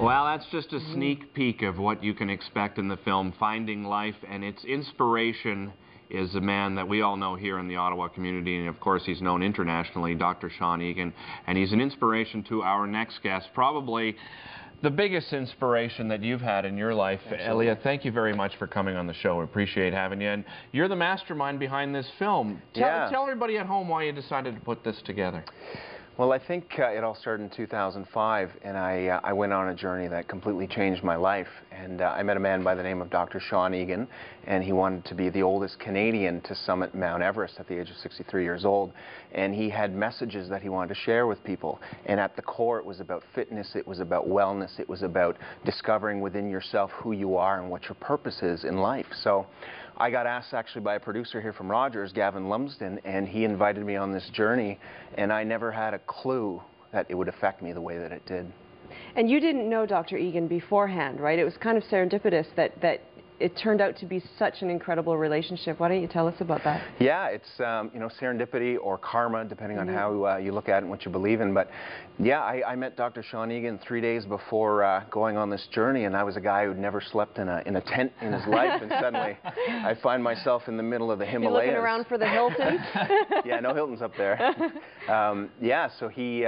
Well, that's just a sneak peek of what you can expect in the film Finding Life, and its inspiration is a man that we all know here in the Ottawa community, and of course he's known internationally, Dr. Sean Egan, and he's an inspiration to our next guest, probably the biggest inspiration that you've had in your life. Elia, thank you very much for coming on the show. We appreciate having you, and you're the mastermind behind this film. Tell everybody at home why you decided to put this together. Well, I think it all started in 2005, and I went on a journey that completely changed my life. And I met a man by the name of Dr. Sean Egan, and he wanted to be the oldest Canadian to summit Mount Everest at the age of 63 years old. And he had messages that he wanted to share with people. And at the core, it was about fitness, it was about wellness, it was about discovering within yourself who you are and what your purpose is in life. So I got asked actually by a producer here from Rogers, Gavin Lumsden, and he invited me on this journey, and I never had a clue that it would affect me the way that it did. And you didn't know Dr. Egan beforehand, right? It was kind of serendipitous that it turned out to be such an incredible relationship. Why don't you tell us about that? Yeah, it's you know, serendipity or karma, depending on how you look at it and what you believe in. But yeah, I met Dr. Sean Egan 3 days before going on this journey, and I was a guy who'd never slept in a tent in his life, and suddenly I find myself in the middle of the Himalayas. You're looking around for the Hiltons? Yeah, no Hiltons up there. Yeah, so he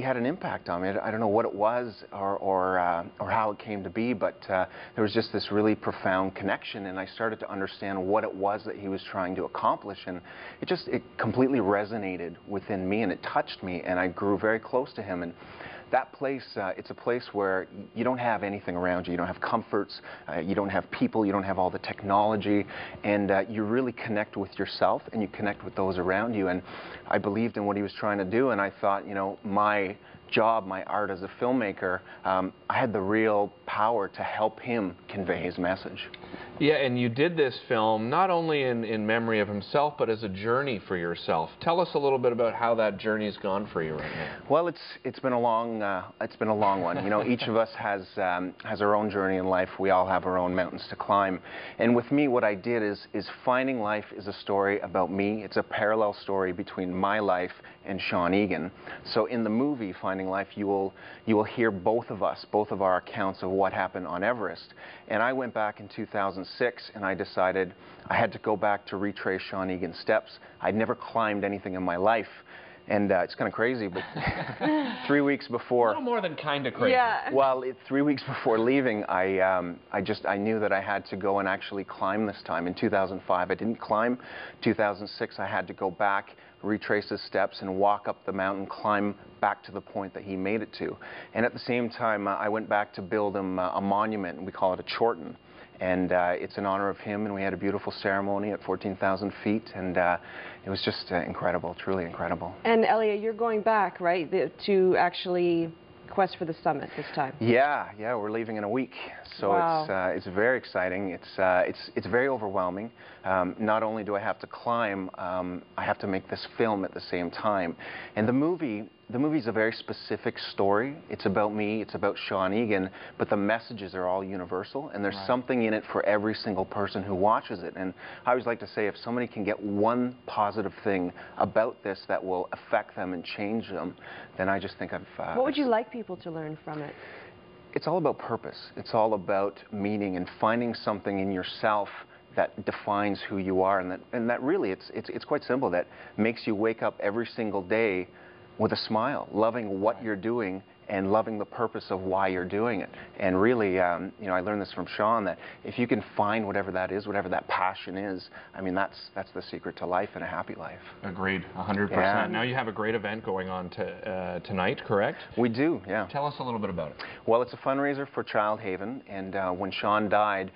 had an impact on me. I don't know what it was or how it came to be, but there was just this really profound connection, and I started to understand what it was that he was trying to accomplish, and it completely resonated within me, and it touched me, and I grew very close to him. And that place, it's a place where you don't have anything around you. You don't have comforts, you don't have people, you don't have all the technology, and you really connect with yourself and you connect with those around you. And I believed in what he was trying to do, and I thought, you know, my job, my art as a filmmaker, I had the real power to help him convey his message. Yeah, and you did this film not only in memory of himself, but as a journey for yourself. Tell us a little bit about how that journey's gone for you right now. Well, it's been a long one. You know, each of us has our own journey in life. We all have our own mountains to climb. And with me, what I did is Finding Life is a story about me. It's a parallel story between my life and Sean Egan. So in the movie Finding Life, you will hear both of our accounts of what happened on Everest. And I went back in 2006, and I decided I had to go back to retrace Sean Egan's steps. I'd nenever climbed anything in my life. And it's kind of crazy, but 3 weeks before... A little more than kind of crazy. Yeah. Well, 3 weeks before leaving, I knew that I had to go and actually climb this time. In 2005, I didn't climb. 2006, I had to go back, retrace his steps, and walk up the mountain, climb back to the point that he made it to. And at the same time, I went back to build him a monument, and we call it a Chorten. And it's in honor of him, and we had a beautiful ceremony at 14,000 feet, and it was just incredible, truly incredible. And Elia, you're going back, right, to actually quest for the summit this time? Yeah, we're leaving in a week, so wow. It's very exciting. It's very overwhelming. Not only do I have to climb, I have to make this film at the same time. And the movie's a very specific story. It's about me, it's about Sean Egan, but the messages are all universal, and there's something in it for every single person who watches it. And I always like to say, if somebody can get one positive thing about this that will affect them and change them, then I just think I've... What would you like people to learn from it? It's all about purpose. It's all about meaning and finding something in yourself that defines who you are, and that really, it's quite simple, that makes you wake up every single day with a smile, loving what you're doing and loving the purpose of why you're doing it. And really, you know, I learned this from Sean, that if you can find whatever that is, whatever that passion is, I mean, that's the secret to life and a happy life. Agreed, 100%. Yeah. Now you have a great event going on tonight, correct? We do, yeah. Tell us a little bit about it. Well, it's a fundraiser for Child Haven, and when Sean died,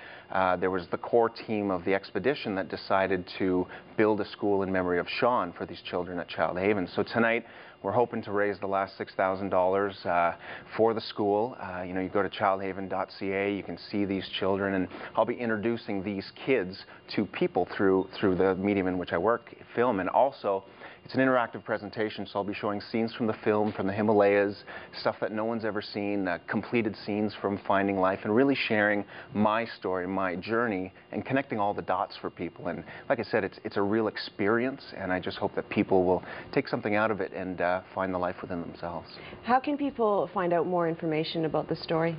there was the core team of the expedition that decided to build a school in memory of Sean for these children at Child Haven. So tonight, we're hoping to raise the last $6,000 for the school. You know, you go to childhaven.ca, you can see these children, and I'll be introducing these kids to people through the medium in which I work, film, and also it's an interactive presentation, so I'll be showing scenes from the film, from the Himalayas, stuff that no one's ever seen, completed scenes from Finding Life, and really sharing my story, my journey, and connecting all the dots for people. And like I said, it's a real experience, and I just hope that people will take something out of it and find the life within themselves. How can people find out more information about the story?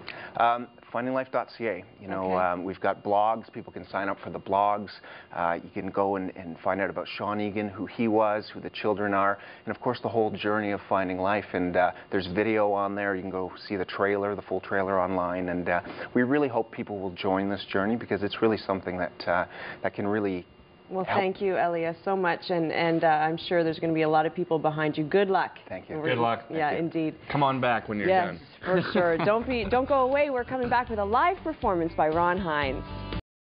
FindingLife.ca. You know, Okay. we've got blogs. People can sign up for the blogs. You can go and find out about Sean Egan, who he was, who the children are, and of course the whole journey of Finding Life. And there's video on there. You can go see the trailer, the full trailer online. And we really hope people will join this journey, because it's really something that that can really Well, help. thank you, Elias, so much, and I'm sure there's going to be a lot of people behind you. Good luck. Thank you. Good luck. Yeah, Thank you. indeed. Come on back when you're Yes, done. for sure. Don't go away. We're coming back with a live performance by Ron Hines.